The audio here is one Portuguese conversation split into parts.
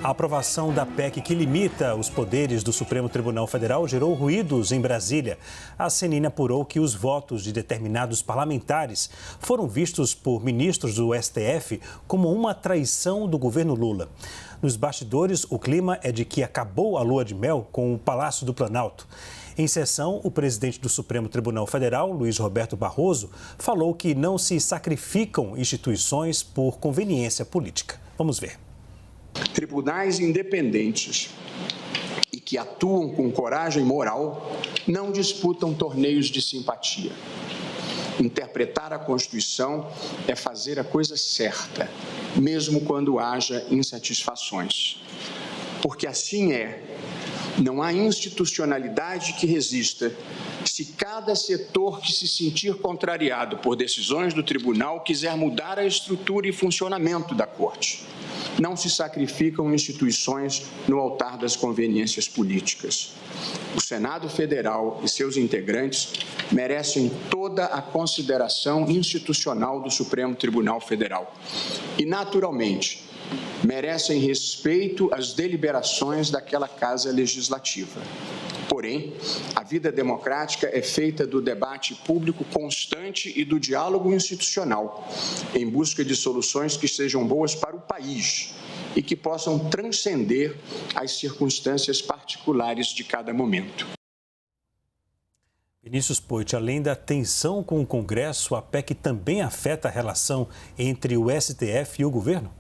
A aprovação da PEC que limita os poderes do Supremo Tribunal Federal gerou ruídos em Brasília. A CNN apurou que os votos de determinados parlamentares foram vistos por ministros do STF como uma traição do governo Lula. Nos bastidores, o clima é de que acabou a lua de mel com o Palácio do Planalto. Em sessão, o presidente do Supremo Tribunal Federal, Luiz Roberto Barroso, falou que não se sacrificam instituições por conveniência política. Vamos ver. Tribunais independentes e que atuam com coragem moral não disputam torneios de simpatia. Interpretar a Constituição é fazer a coisa certa, mesmo quando haja insatisfações. Porque assim é. Não há institucionalidade que resista se cada setor que se sentir contrariado por decisões do tribunal quiser mudar a estrutura e funcionamento da Corte. Não se sacrificam instituições no altar das conveniências políticas. O Senado Federal e seus integrantes merecem toda a consideração institucional do Supremo Tribunal Federal. E, naturalmente, merecem respeito às deliberações daquela Casa Legislativa. Porém, a vida democrática é feita do debate público constante e do diálogo institucional, em busca de soluções que sejam boas para o país e que possam transcender as circunstâncias particulares de cada momento. Vinícius Poit, além da tensão com o Congresso, a PEC também afeta a relação entre o STF e o governo?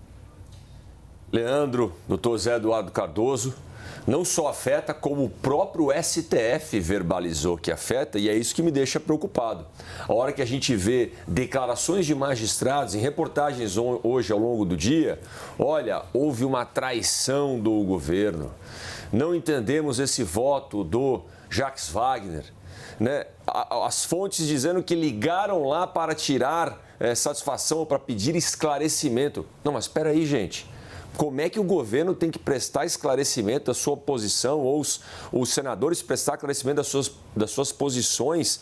Leandro, doutor Zé Eduardo Cardoso, não só afeta, como o próprio STF verbalizou que afeta, e é isso que me deixa preocupado. A hora que a gente vê declarações de magistrados em reportagens hoje ao longo do dia, olha, houve uma traição do governo. Não entendemos esse voto do Jacques Wagner, né? As fontes dizendo que ligaram lá para tirar satisfação ou para pedir esclarecimento. Não, mas espera aí, gente. Como é que o governo tem que prestar esclarecimento da sua posição ou os senadores prestar esclarecimento das suas posições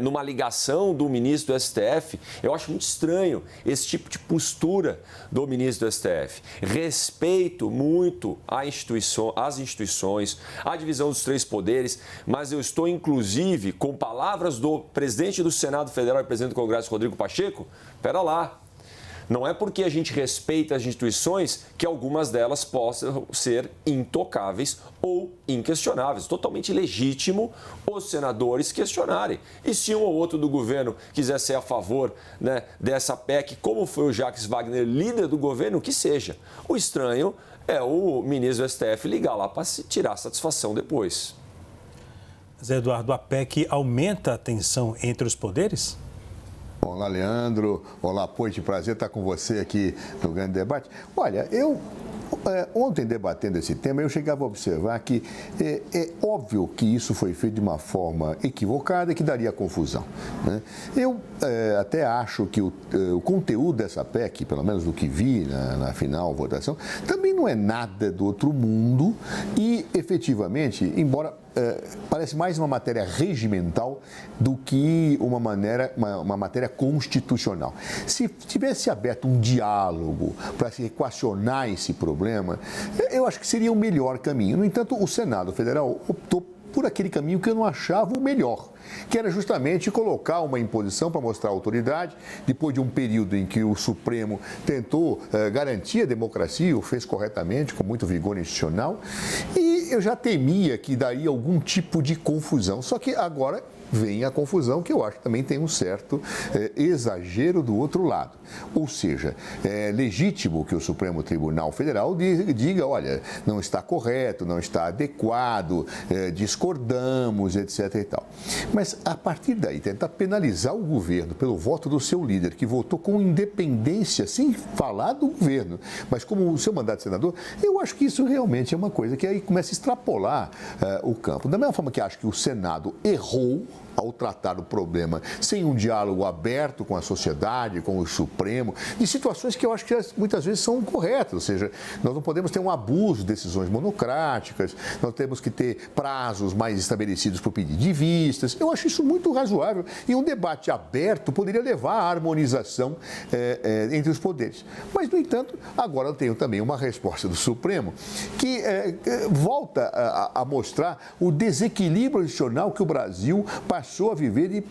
numa ligação do ministro do STF? Eu acho muito estranho esse tipo de postura do ministro do STF. Respeito muito as instituições, a divisão dos três poderes, mas eu estou, inclusive, com palavras do presidente do Senado Federal e presidente do Congresso, Rodrigo Pacheco. Espera lá. Não é porque a gente respeita as instituições que algumas delas possam ser intocáveis ou inquestionáveis. Totalmente legítimo os senadores questionarem. E se um ou outro do governo quiser ser a favor, né, dessa PEC, como foi o Jacques Wagner, líder do governo, que seja. O estranho é o ministro do STF ligar lá para tirar satisfação depois. Zé Eduardo, a PEC aumenta a tensão entre os poderes? Olá, Leandro. Olá, Poit. Prazer estar com você aqui no Grande Debate. Olha, ontem, debatendo esse tema, eu chegava a observar que é óbvio que isso foi feito de uma forma equivocada e que daria confusão, né? Eu até acho que o conteúdo dessa PEC, pelo menos do que vi na final votação, também não é nada do outro mundo e, efetivamente, embora parece mais uma matéria regimental do que uma matéria constitucional. Se tivesse aberto um diálogo para se equacionar esse problema, eu acho que seria o melhor caminho. No entanto, o Senado Federal optou por aquele caminho que eu não achava o melhor, que era justamente colocar uma imposição para mostrar a autoridade, depois de um período em que o Supremo tentou garantir a democracia, o fez corretamente, com muito vigor institucional, e eu já temia que daria algum tipo de confusão, só que agora vem a confusão, que eu acho que também tem um certo exagero do outro lado. Ou seja, é legítimo que o Supremo Tribunal Federal diga, olha, não está correto, não está adequado, discordamos, etc. e tal. Mas, a partir daí, tentar penalizar o governo pelo voto do seu líder, que votou com independência, sem falar do governo, mas como o seu mandato de senador, eu acho que isso realmente é uma coisa que aí começa a extrapolar o campo. Da mesma forma que acho que o Senado errou ao tratar o problema sem um diálogo aberto com a sociedade, com o Supremo, de situações que eu acho que muitas vezes são corretas, ou seja, nós não podemos ter um abuso de decisões monocráticas, nós temos que ter prazos mais estabelecidos para o pedido de vistas. Eu acho isso muito razoável e um debate aberto poderia levar à harmonização entre os poderes. Mas, no entanto, agora eu tenho também uma resposta do Supremo que volta a mostrar o desequilíbrio adicional que o Brasil passou a viver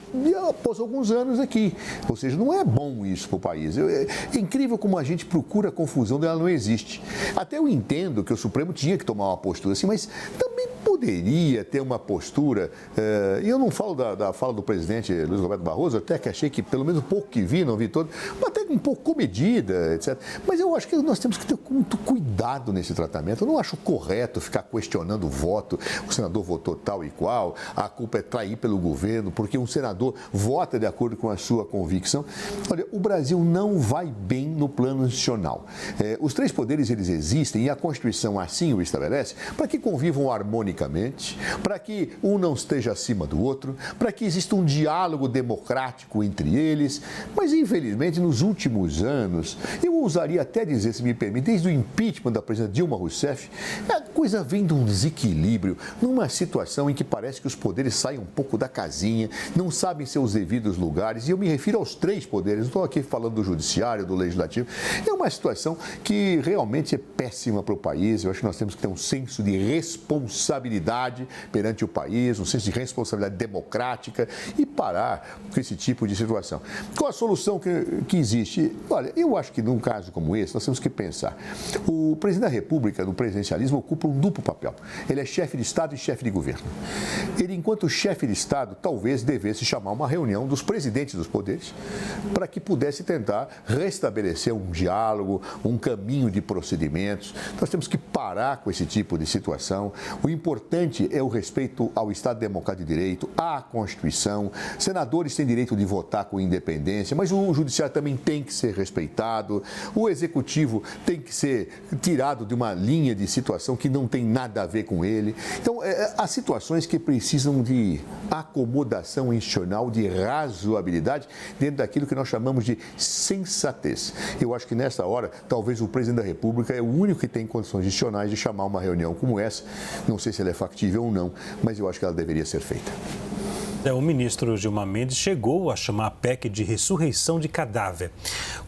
após alguns anos aqui. Ou seja, não é bom isso para o país. É incrível como a gente procura a confusão, ela não existe. Até eu entendo que o Supremo tinha que tomar uma postura assim, mas também poderia ter uma postura, e eu não falo da fala do presidente Luiz Roberto Barroso, até que achei que, pelo menos um pouco que vi, não vi todo, mas até um pouco comedida, etc. Mas eu acho que nós temos que ter muito cuidado nesse tratamento. Eu não acho correto ficar questionando o voto, o senador votou tal e qual, a culpa é trair pelo governo, porque um senador vota de acordo com a sua convicção. Olha, o Brasil não vai bem no plano institucional. Os três poderes, eles existem, e a Constituição assim o estabelece, para que convivam harmonicamente, para que um não esteja acima do outro, para que exista um diálogo democrático entre eles. Mas, infelizmente, nos últimos anos, eu ousaria até dizer, se me permite, desde o impeachment da presidenta Dilma Rousseff, a coisa vem de um desequilíbrio, numa situação em que parece que os poderes saem um pouco da casinha, não sabem seus devidos lugares, e eu me refiro aos três poderes, não estou aqui falando do judiciário, do legislativo. É uma situação que realmente é péssima para o país. Eu acho que nós temos que ter um senso de responsabilidade perante o país, um senso de responsabilidade democrática e parar com esse tipo de situação. Qual a solução que existe? Olha, eu acho que num caso como esse, nós temos que pensar. O presidente da República, no presidencialismo, ocupa um duplo papel. Ele é chefe de Estado e chefe de governo. Ele, enquanto chefe de Estado, talvez devesse chamar uma reunião dos presidentes dos poderes para que pudesse tentar restabelecer um diálogo, um caminho de procedimentos. Nós temos que parar com esse tipo de situação. O importante é o respeito ao Estado Democrático de Direito, à Constituição. Senadores têm direito de votar com independência, mas o Judiciário também tem que ser respeitado. O Executivo tem que ser tirado de uma linha de situação que não tem nada a ver com ele. Então, há situações que precisam de acomodação institucional, de razoabilidade, dentro daquilo que nós chamamos de sensatez. Eu acho que nessa hora, talvez o presidente da República é o único que tem condições institucionais de chamar uma reunião como essa. Não sei se ela é factível ou não, mas eu acho que ela deveria ser feita. O ministro Gilmar Mendes chegou a chamar a PEC de ressurreição de cadáver.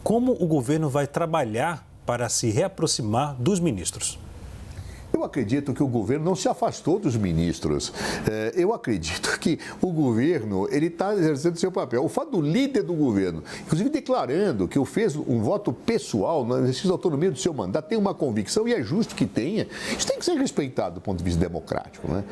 Como o governo vai trabalhar para se reaproximar dos ministros? Eu acredito que o governo não se afastou dos ministros. Eu acredito que o governo ele está exercendo seu papel. O fato do líder do governo, inclusive declarando que fez um voto pessoal no exercício da autonomia do seu mandato, tem uma convicção e é justo que tenha, isso tem que ser respeitado do ponto de vista democrático, né?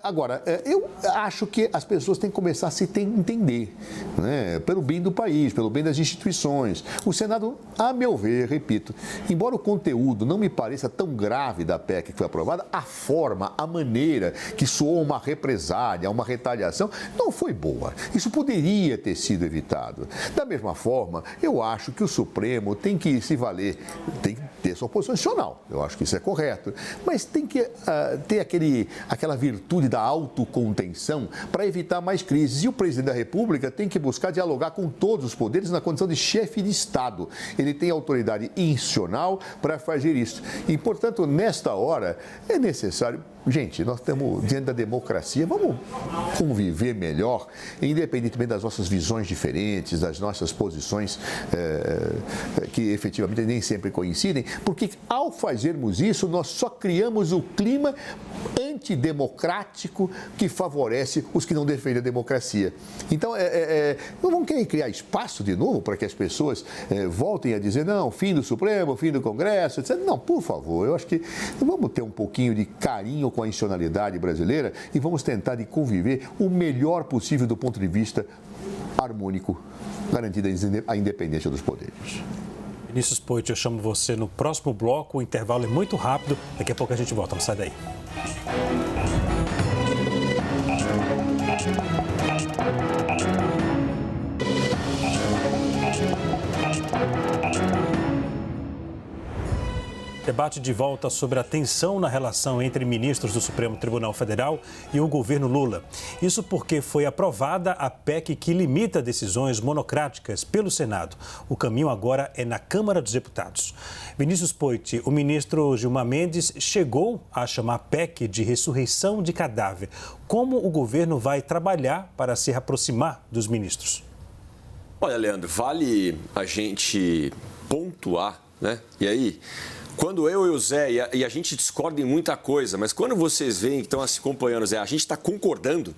Agora, eu acho que as pessoas têm que começar a se entender, né? Pelo bem do país, pelo bem das instituições. O Senado, a meu ver, repito, embora o conteúdo não me pareça tão grave da PEC que foi aprovada, a forma, a maneira que soou uma represália, uma retaliação, não foi boa. Isso poderia ter sido evitado. Da mesma forma, eu acho que o Supremo tem que se valer, tem que ter sua posição institucional. Eu acho que isso é correto. Mas tem que ter aquela virtude da autocontenção para evitar mais crises. E o presidente da República tem que buscar dialogar com todos os poderes na condição de chefe de Estado. Ele tem autoridade institucional para fazer isso. E, portanto, nesta hora, é necessário. Gente, nós estamos diante da democracia, vamos conviver melhor, independentemente das nossas visões diferentes, das nossas posições que efetivamente nem sempre coincidem, porque ao fazermos isso, nós só criamos o clima antidemocrático que favorece os que não defendem a democracia. Então, não vamos querer criar espaço de novo para que as pessoas voltem a dizer, não, fim do Supremo, fim do Congresso, etc. Não, por favor, eu acho que vamos ter um pouquinho de carinho com a institucionalidade brasileira e vamos tentar de conviver o melhor possível do ponto de vista harmônico, garantida a independência dos poderes. Vinícius Poit, eu chamo você no próximo bloco, o intervalo é muito rápido, daqui a pouco a gente volta, não sai daí. Debate de volta sobre a tensão na relação entre ministros do Supremo Tribunal Federal e o governo Lula. Isso porque foi aprovada a PEC que limita decisões monocráticas pelo Senado. O caminho agora é na Câmara dos Deputados. Vinícius Poit, o ministro Gilmar Mendes chegou a chamar a PEC de ressurreição de cadáver. Como o governo vai trabalhar para se aproximar dos ministros? Olha, Leandro, vale a gente pontuar, né? E aí, quando eu e o Zé, e a gente discorda em muita coisa, mas quando vocês veem que estão se acompanhando, Zé, a gente está concordando,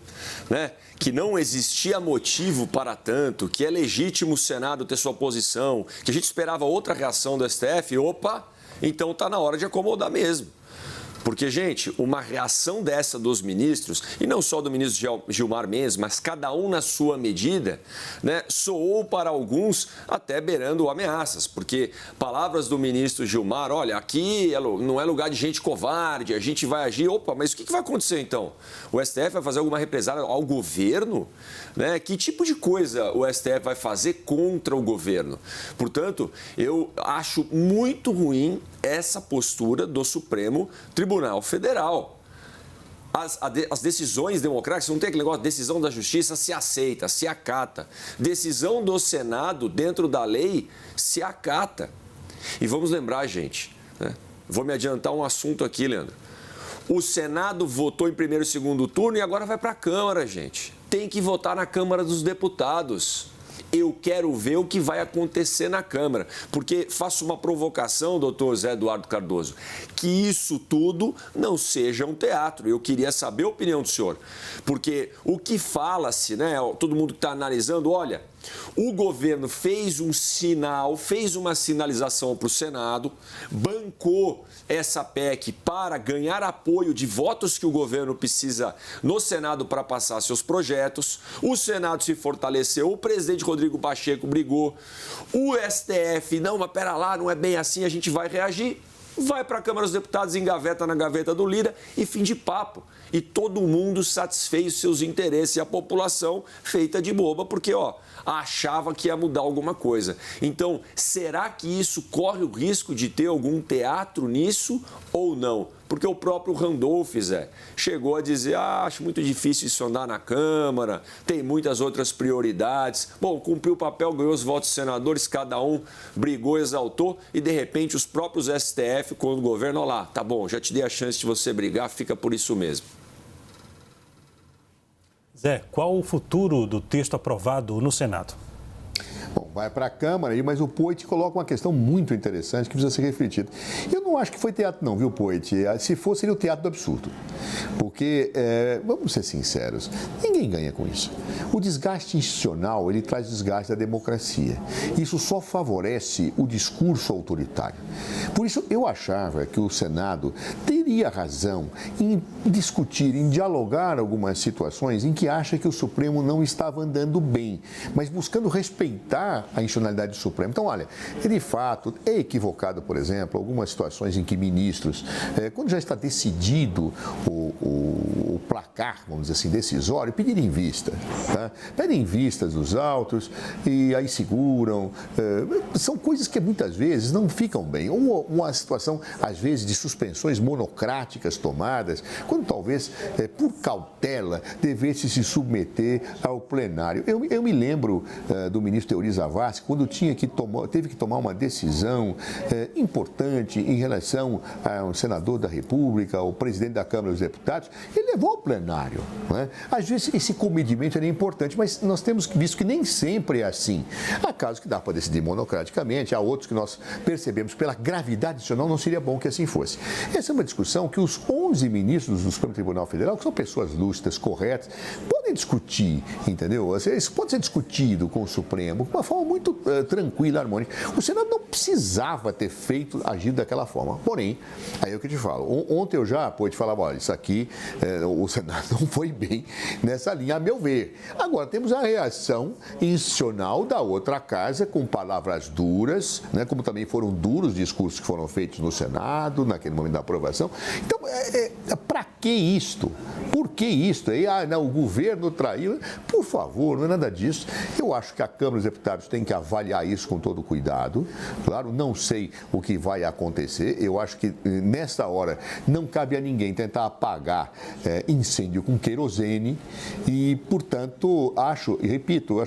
né? Que não existia motivo para tanto, que é legítimo o Senado ter sua posição, que a gente esperava outra reação do STF, opa, então está na hora de acomodar mesmo. Porque, gente, uma reação dessa dos ministros, e não só do ministro Gilmar Mendes, mas cada um na sua medida, né, soou para alguns até beirando ameaças. Porque palavras do ministro Gilmar, olha, aqui não é lugar de gente covarde, a gente vai agir. Opa, mas o que vai acontecer então? O STF vai fazer alguma represália ao governo? Né? Que tipo de coisa o STF vai fazer contra o governo? Portanto, eu acho muito ruim essa postura do Supremo Tribunal Federal. As decisões democráticas, não tem aquele negócio, decisão da justiça se aceita, se acata. Decisão do Senado, dentro da lei, se acata. E vamos lembrar, gente, né? Vou me adiantar um assunto aqui, Leandro. O Senado votou em primeiro e segundo turno e agora vai para a Câmara, gente. Tem que votar na Câmara dos Deputados. Eu quero ver o que vai acontecer na Câmara, porque faço uma provocação, doutor Zé Eduardo Cardoso, que isso tudo não seja um teatro. Eu queria saber a opinião do senhor, porque o que fala-se, né, todo mundo que está analisando, olha, o governo fez um sinal, fez uma sinalização para o Senado, bancou essa PEC para ganhar apoio de votos que o governo precisa no Senado para passar seus projetos. O Senado se fortaleceu, o presidente Rodrigo Pacheco brigou, o STF, não, mas pera lá, não é bem assim, a gente vai reagir. Vai para a Câmara dos Deputados, engaveta na gaveta do líder e fim de papo. E todo mundo satisfez os seus interesses e a população feita de boba, porque, achava que ia mudar alguma coisa. Então, será que isso corre o risco de ter algum teatro nisso ou não? Porque o próprio Randolph, Zé, chegou a dizer, acho muito difícil isso andar na Câmara, tem muitas outras prioridades. Bom, cumpriu o papel, ganhou os votos dos senadores, cada um brigou, exaltou, e de repente os próprios STF, quando o governo, olha lá, tá bom, já te dei a chance de você brigar, fica por isso mesmo. Zé, qual o futuro do texto aprovado no Senado? Bom, vai para a Câmara aí, mas o Poit coloca uma questão muito interessante que precisa ser refletida. Eu não acho que foi teatro não, viu, Poit? Se fosse, seria o teatro do absurdo. Porque, vamos ser sinceros, ninguém ganha com isso. O desgaste institucional, ele traz desgaste da democracia. Isso só favorece o discurso autoritário. Por isso, eu achava que o Senado teria razão em discutir, em dialogar algumas situações em que acha que o Supremo não estava andando bem, mas buscando respeitar a institucionalidade do Supremo. Então, olha, de fato, é equivocado, por exemplo, algumas situações em que ministros, quando já está decidido o placar, vamos dizer assim, decisório, pedirem vista. Tá? Pedem vistas dos autos e aí seguram. São coisas que muitas vezes não ficam bem. Ou uma situação, às vezes, de suspensões monocráticas tomadas, quando talvez, por cautela, devesse se submeter ao plenário. Eu me lembro do ministro Teori Zavascki, quando teve que tomar uma decisão importante em relação ao senador da República, ao presidente da Câmara dos Deputados, ele levou ao plenário. Né? Às vezes esse comedimento é importante, mas nós temos visto que nem sempre é assim. Há casos que dá para decidir monocraticamente, há outros que nós percebemos pela gravidade adicional não seria bom que assim fosse. Essa é uma discussão que os 11 ministros do Supremo Tribunal Federal, que são pessoas lúcidas, corretas, podem discutir, entendeu? Isso pode ser discutido com o Supremo de uma forma muito tranquila, harmônica. O Senado não precisava ter agido daquela forma. Porém, aí é o que eu te falo. Ontem eu já pude falar, olha, isso aqui, o Senado não foi bem nessa linha, a meu ver. Agora, temos a reação institucional da outra casa, com palavras duras, né, como também foram duros os discursos que foram feitos no Senado, naquele momento da aprovação. Então, para que isto? Por que isto? Aí, o governo governo traiu. Por favor, não é nada disso. Eu acho que a Câmara dos Deputados tem que avaliar isso com todo cuidado. Claro, não sei o que vai acontecer. Eu acho que nesta hora não cabe a ninguém tentar apagar incêndio com querosene e, portanto, acho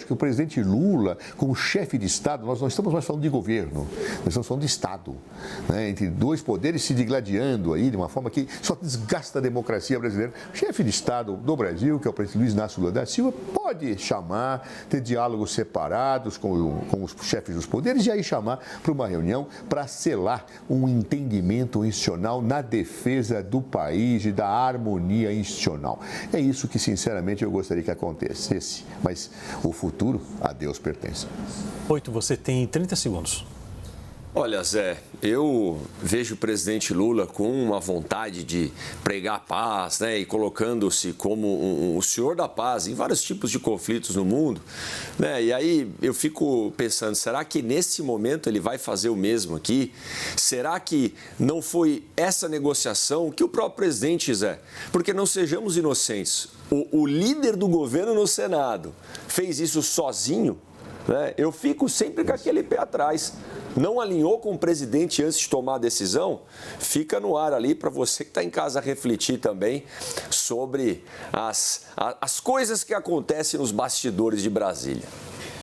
que o presidente Lula, como chefe de Estado, nós não estamos mais falando de governo, nós estamos falando de Estado, né? Entre dois poderes se digladiando aí de uma forma que só desgasta a democracia brasileira. O chefe de Estado do Brasil, que é o presidente Luiz Inácio Lula da Silva, pode chamar, ter diálogos separados com os chefes dos poderes e aí chamar para uma reunião para selar um entendimento institucional na defesa do país e da harmonia institucional. É isso que, sinceramente, eu gostaria que acontecesse, mas o futuro a Deus pertence. 8, você tem 30 segundos. Olha, Zé, eu vejo o presidente Lula com uma vontade de pregar paz, né, e colocando-se como o senhor da paz em vários tipos de conflitos no mundo, né, e aí eu fico pensando, será que nesse momento ele vai fazer o mesmo aqui? Será que não foi essa negociação que o próprio presidente, Zé, porque não sejamos inocentes, o líder do governo no Senado fez isso sozinho? Eu fico sempre com aquele pé atrás. Não alinhou com o presidente antes de tomar a decisão? Fica no ar ali para você que está em casa refletir também sobre as coisas que acontecem nos bastidores de Brasília.